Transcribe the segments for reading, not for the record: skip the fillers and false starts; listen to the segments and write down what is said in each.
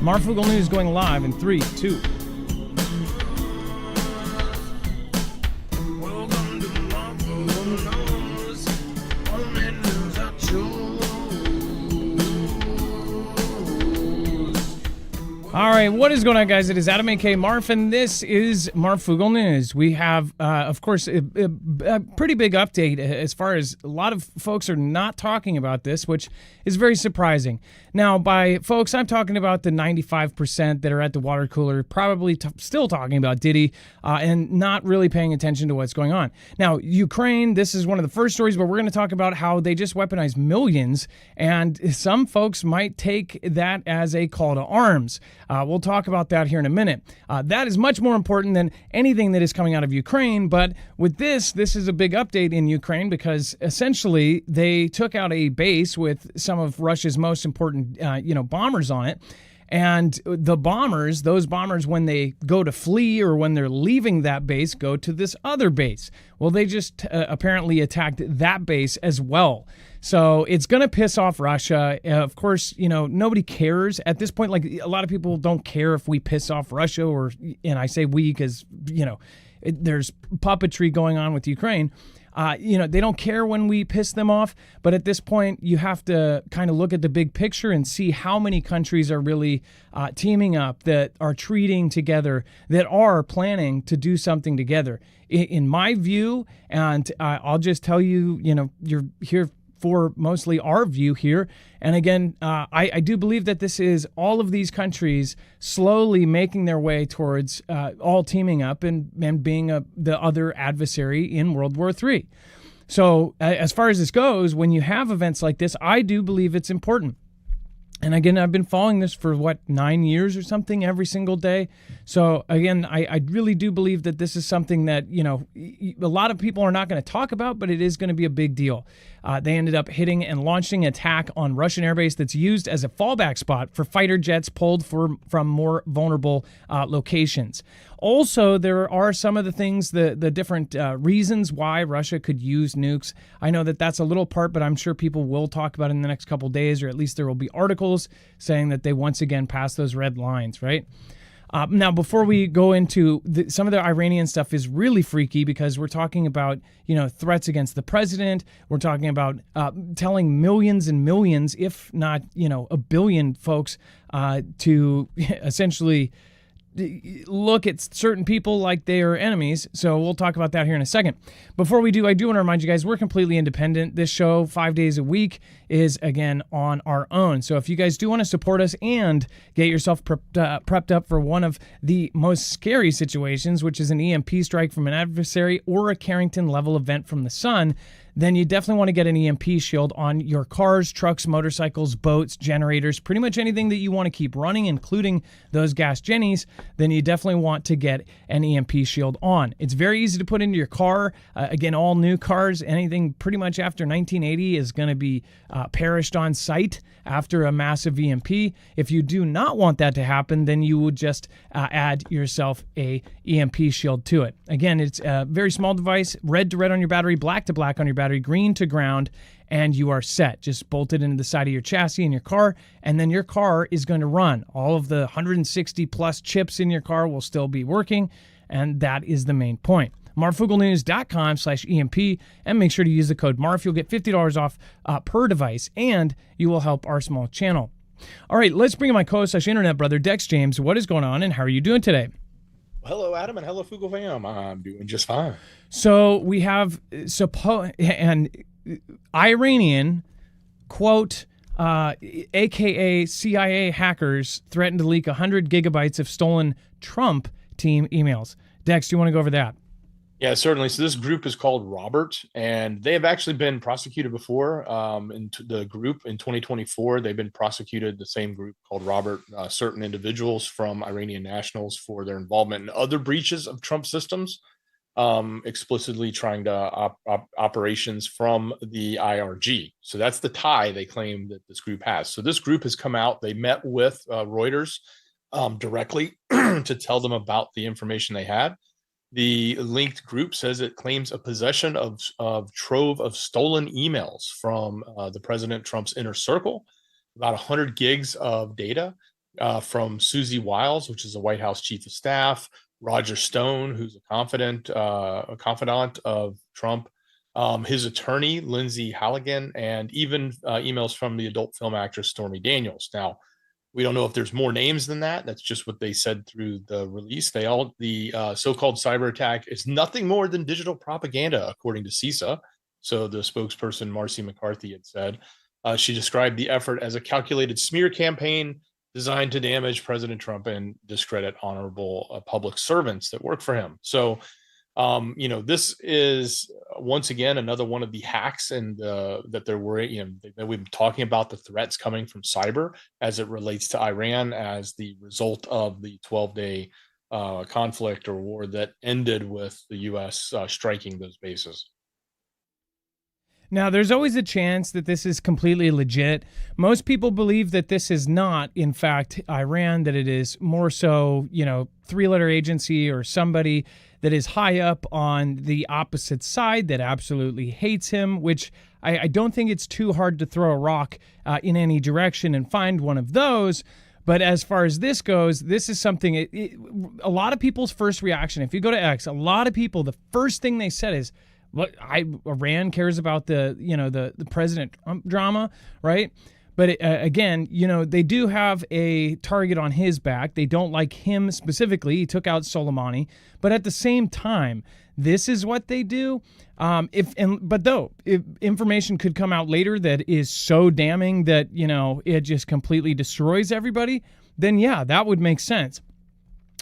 Marfugel News going live in 3, 2. All right, what is going on, guys? It is Adam A.K. Marf, and this is Marfugel News. We have, of course, a pretty big update as far as a lot of folks are not talking about this, which is very surprising. Now, by folks, I'm talking about the 95% that are at the water cooler, probably still talking about Diddy and not really paying attention to what's going on. Now, Ukraine, this is one of the first stories where we're going to talk about how they just weaponized millions, and some folks might take that as a call to arms. We'll talk about that here in a minute. That is much more important than anything that is coming out of Ukraine. But with this is a big update in Ukraine because essentially they took out a base with some of Russia's most important, bombers on it. And the bombers, those bombers, when they go to flee or when they're leaving that base, go to this other base. Well, they just apparently attacked that base as well. So it's going to piss off Russia. Of course, nobody cares at this point. Like, a lot of people don't care if we piss off Russia and I say we because, there's puppetry going on with Ukraine. They don't care when we piss them off. But at this point, you have to kind of look at the big picture and see how many countries are really teaming up, that are treating together, that are planning to do something together. In my view, and I'll just tell you, you're here for mostly our view here. And again, I do believe that this is all of these countries slowly making their way towards all teaming up and being the other adversary in World War III. So as far as this goes, when you have events like this, I do believe it's important. And again, I've been following this for 9 years or something every single day. So again, I really do believe that this is something that, a lot of people are not going to talk about, but it is going to be a big deal. They ended up hitting and launching an attack on Russian airbase that's used as a fallback spot for fighter jets pulled from more vulnerable locations. Also, there are some of the things, the different reasons why Russia could use nukes. I know that that's a little part, but I'm sure people will talk about it in the next couple of days, or at least there will be articles saying that they once again passed those red lines, right? Now, before we go into some of the Iranian stuff is really freaky because we're talking about, threats against the president. We're talking about telling millions and millions, if not, a billion folks to essentially look at certain people like they are enemies. So we'll talk about that here in a second. Before we do, I do want to remind you guys, we're completely independent. This show, 5 days a week, is, again, on our own. So if you guys do want to support us and get yourself prepped up for one of the most scary situations, which is an EMP strike from an adversary or a Carrington-level event from the sun, then you definitely want to get an EMP shield on your cars, trucks, motorcycles, boats, generators, pretty much anything that you want to keep running, including those gas jennies. Then you definitely want to get an EMP shield on. It's very easy to put into your car. Again, all new cars, anything pretty much after 1980 is going to be perished on site after a massive EMP. If you do not want that to happen, then you would just add yourself a EMP shield to it. Again, it's a very small device, red to red on your battery, black to black on your battery, green to ground, and you are set. Just bolt it into the side of your chassis in your car, and then your car is going to run. All of the 160 plus chips in your car will still be working, and that is the main point. marfugelnews.com/EMP, and make sure to use the code MARF. You'll get $50 off per device, and you will help our small channel. All right, let's bring in my co-host/internet brother, Dex James. What is going on, and how are you doing today? Hello, Adam, and hello, Fugel fam. I'm doing just fine. So we have an Iranian, quote, AKA CIA hackers threatened to leak 100 gigabytes of stolen Trump team emails. Dex, do you want to go over that? Yeah, certainly. So this group is called Robert, and they have actually been prosecuted before. In the group in 2024, they've been prosecuted, the same group called Robert, certain individuals from Iranian nationals for their involvement in other breaches of Trump systems, explicitly trying to operations from the IRG. So that's the tie they claim that this group has. So this group has come out. They met with Reuters directly to tell them about the information they had. The linked group says it claims a possession of trove of stolen emails from the President Trump's inner circle, about 100 gigs of data. from Susie Wiles, which is the White House chief of staff, Roger Stone, who's a confidant of Trump, his attorney, Lindsay Halligan, and even emails from the adult film actress Stormy Daniels. Now, we don't know if there's more names than that. That's just what they said through the release. The so-called cyber attack is nothing more than digital propaganda, according to CISA. So the spokesperson, Marcy McCarthy, had said. She described the effort as a calculated smear campaign designed to damage President Trump and discredit honorable public servants that work for him. So, this is once again another one of the hacks and that they're worrying. That we've been talking about the threats coming from cyber as it relates to Iran as the result of the 12-day conflict or war that ended with the U.S. Striking those bases. Now, there's always a chance that this is completely legit. Most people believe that this is not, in fact, Iran, that it is more so, three-letter agency or somebody that is high up on the opposite side that absolutely hates him, which I don't think it's too hard to throw a rock in any direction and find one of those. But as far as this goes, this is something, a lot of people's first reaction, if you go to X, a lot of people, the first thing they said is, "What? Iran cares about the President Trump drama, right?" But again, they do have a target on his back. They don't like him specifically. He took out Soleimani, but at the same time, this is what they do. If information could come out later that is so damning that it just completely destroys everybody, then yeah, that would make sense.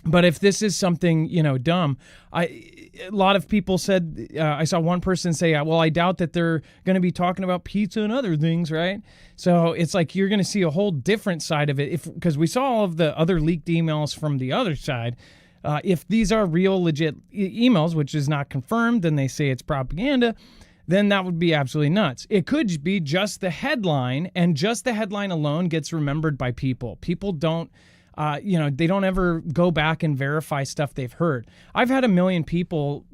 But if this is something, dumb, a lot of people said, I saw one person say, well, I doubt that they're going to be talking about pizza and other things, right? So it's like you're going to see a whole different side of it because we saw all of the other leaked emails from the other side. If these are real, legit emails, which is not confirmed, then they say it's propaganda, then that would be absolutely nuts. It could be just the headline, and just the headline alone gets remembered by people. People don't. They don't ever go back and verify stuff they've heard. I've had a million people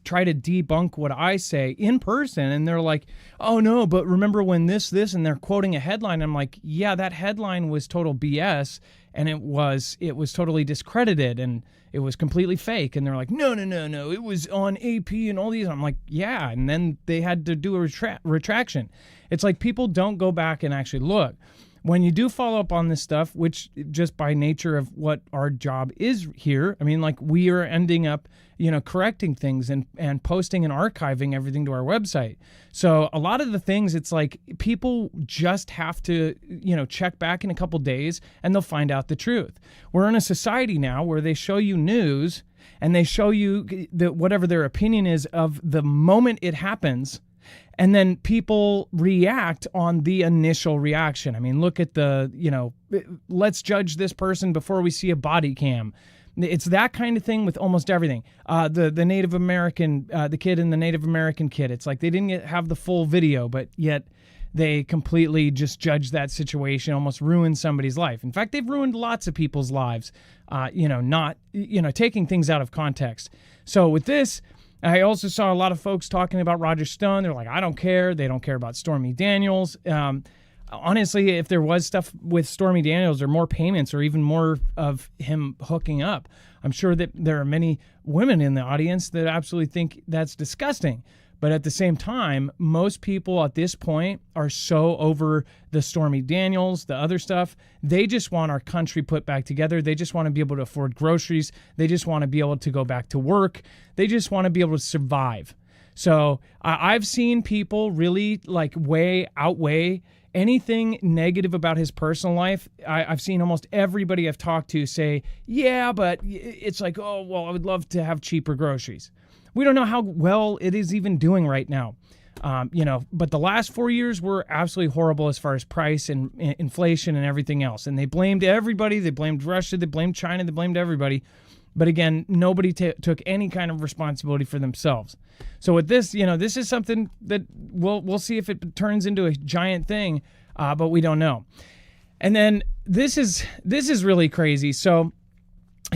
try to debunk what I say in person, and they're like, "Oh no, but remember when this," and they're quoting a headline. I'm like, "Yeah, that headline was total BS, and it was totally discredited, and it was completely fake." And they're like, "No, it was on AP and all these." I'm like, "Yeah," and then they had to do a retraction. It's like people don't go back and actually look. When you do follow up on this stuff, which just by nature of what our job is here, we are ending up, correcting things and posting and archiving everything to our website. So a lot of the things, it's like people just have to, check back in a couple days and they'll find out the truth. We're in a society now where they show you news and they show you whatever their opinion is of the moment it happens. And then people react on the initial reaction. Look at let's judge this person before we see a body cam. It's that kind of thing with almost everything. The Native American, the kid and the Native American kid, it's like they didn't have the full video, but yet they completely just judged that situation, almost ruined somebody's life. In fact, they've ruined lots of people's lives, taking things out of context. So with this, I also saw a lot of folks talking about Roger Stone. They're like, I don't care. They don't care about Stormy Daniels. Honestly, if there was stuff with Stormy Daniels or more payments or even more of him hooking up, I'm sure that there are many women in the audience that absolutely think that's disgusting. But at the same time, most people at this point are so over the Stormy Daniels, the other stuff. They just want our country put back together. They just want to be able to afford groceries. They just want to be able to go back to work. They just want to be able to survive. So I've seen people really outweigh anything negative about his personal life. I've seen almost everybody I've talked to say, yeah, but it's like, oh, well, I would love to have cheaper groceries. We don't know how well it is even doing right now. But the last 4 years were absolutely horrible as far as price and inflation and everything else. And they blamed everybody. They blamed Russia. They blamed China. They blamed everybody. But again, nobody took any kind of responsibility for themselves. So with this, this is something that we'll see if it turns into a giant thing, but we don't know. And then this is really crazy. So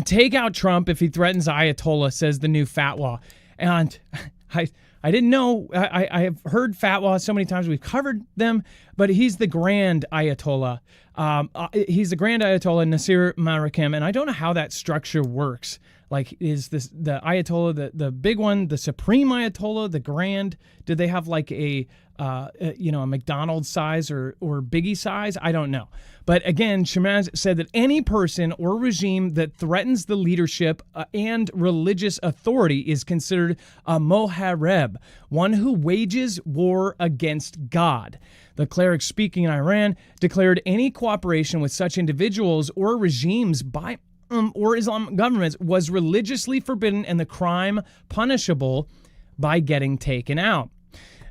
take out Trump if he threatens Ayatollah, says the new fatwa. And I didn't know. I have heard fatwas so many times. We've covered them, but he's the Grand Ayatollah. He's the Grand Ayatollah Nasir Marakim, and I don't know how that structure works. Like, is this the Ayatollah, the big one, the Supreme Ayatollah, the Grand? Do they have like a McDonald's size or Biggie size? I don't know. But again, Shamaz said that any person or regime that threatens the leadership and religious authority is considered a mohareb, one who wages war against God. The cleric speaking in Iran declared any cooperation with such individuals or regimes by or Islamic governments was religiously forbidden and the crime punishable by getting taken out.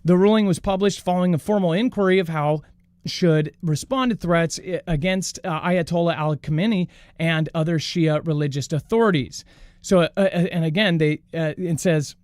The ruling was published following a formal inquiry of how should respond to threats against Ayatollah Ali Khamenei and other Shia religious authorities. So, and again, it says,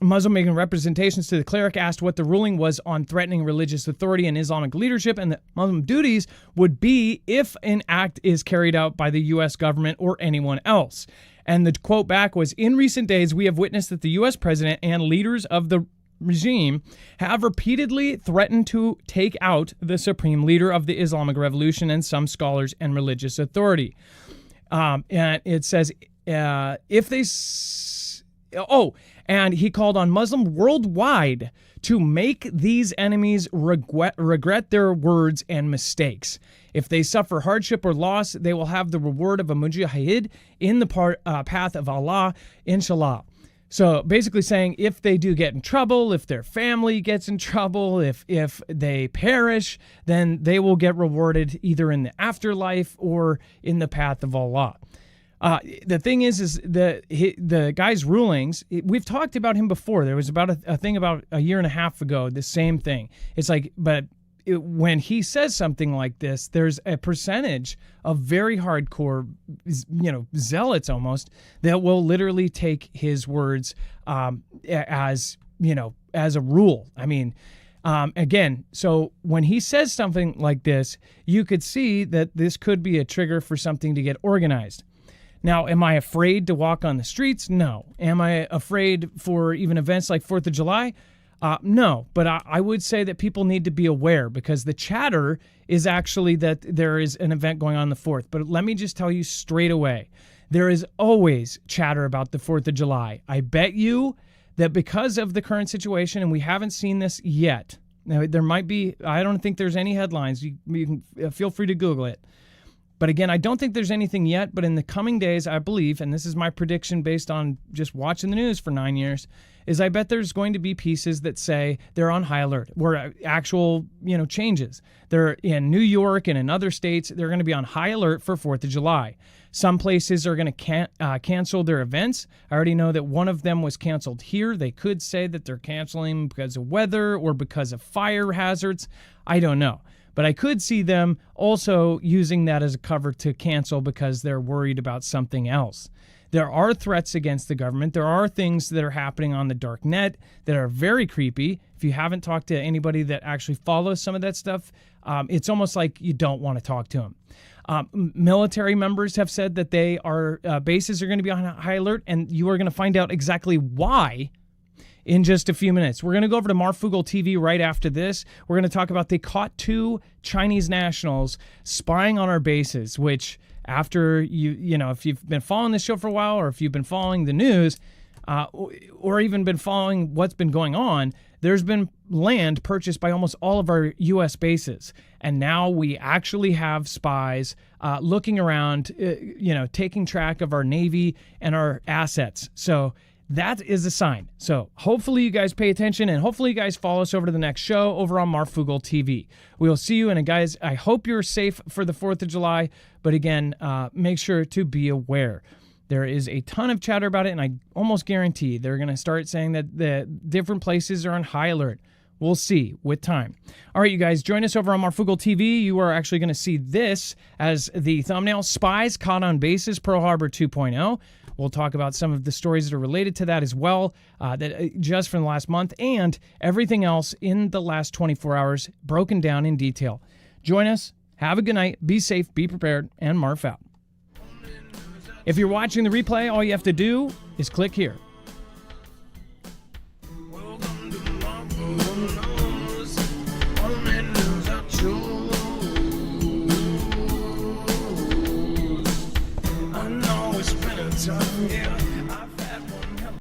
Muslim making representations to the cleric asked what the ruling was on threatening religious authority and Islamic leadership and the Muslim duties would be if an act is carried out by the U.S. government or anyone else. And the quote back was, in recent days, we have witnessed that the U.S. president and leaders of the regime have repeatedly threatened to take out the supreme leader of the Islamic Revolution and some scholars and religious authority. And it says, and he called on Muslims worldwide to make these enemies regret their words and mistakes. If they suffer hardship or loss, they will have the reward of a mujahid in the path of Allah, inshallah. So basically saying if they do get in trouble, if their family gets in trouble, if they perish, then they will get rewarded either in the afterlife or in the path of Allah. The thing is the guy's rulings, we've talked about him before. There was about a thing about a year and a half ago, the same thing. It's like, when he says something like this, there's a percentage of very hardcore, zealots almost, that will literally take his words as a rule. I mean, again, so when he says something like this, you could see that this could be a trigger for something to get organized. Now, am I afraid to walk on the streets? No. Am I afraid for even events like 4th of July? No, but I would say that people need to be aware because the chatter is actually that there is an event going on the 4th. But let me just tell you straight away, there is always chatter about the 4th of July. I bet you that because of the current situation, and we haven't seen this yet, now there might be, I don't think there's any headlines. You can feel free to Google it. But again, I don't think there's anything yet, but in the coming days, I believe, and this is my prediction based on just watching the news for 9 years, is I bet there's going to be pieces that say they're on high alert, where actual, changes. They're in New York and in other states, they're going to be on high alert for 4th of July. Some places are going to cancel their events. I already know that one of them was canceled here. They could say that they're canceling because of weather or because of fire hazards. I don't know. But I could see them also using that as a cover to cancel because they're worried about something else. There are threats against the government. There are things that are happening on the dark net that are very creepy. If you haven't talked to anybody that actually follows some of that stuff, it's almost like you don't want to talk to them. Military members have said that bases are going to be on high alert, and you are going to find out exactly why in just a few minutes. We're going to go over to Marfugol TV right after this. We're going to talk about they caught 2 Chinese nationals spying on our bases, which after if you've been following this show for a while or if you've been following the news or even been following what's been going on, there's been land purchased by almost all of our U.S. bases. And now we actually have spies looking around, taking track of our Navy and our assets. So that is a sign. So hopefully you guys pay attention and hopefully you guys follow us over to the next show over on Marfugol TV. We will see you. And guys, I hope you're safe for the 4th of July. But again, make sure to be aware. There is a ton of chatter about it, and I almost guarantee they're going to start saying that the different places are on high alert. We'll see with time. All right, you guys, join us over on Marfugol TV. You are actually going to see this as the thumbnail, Spies Caught on Bases, Pearl Harbor 2.0. We'll talk about some of the stories that are related to that as well, that just from the last month, and everything else in the last 24 hours broken down in detail. Join us. Have a good night. Be safe, be prepared, and Marf out. If you're watching the replay, all you have to do is click here. True it's winter time, yeah.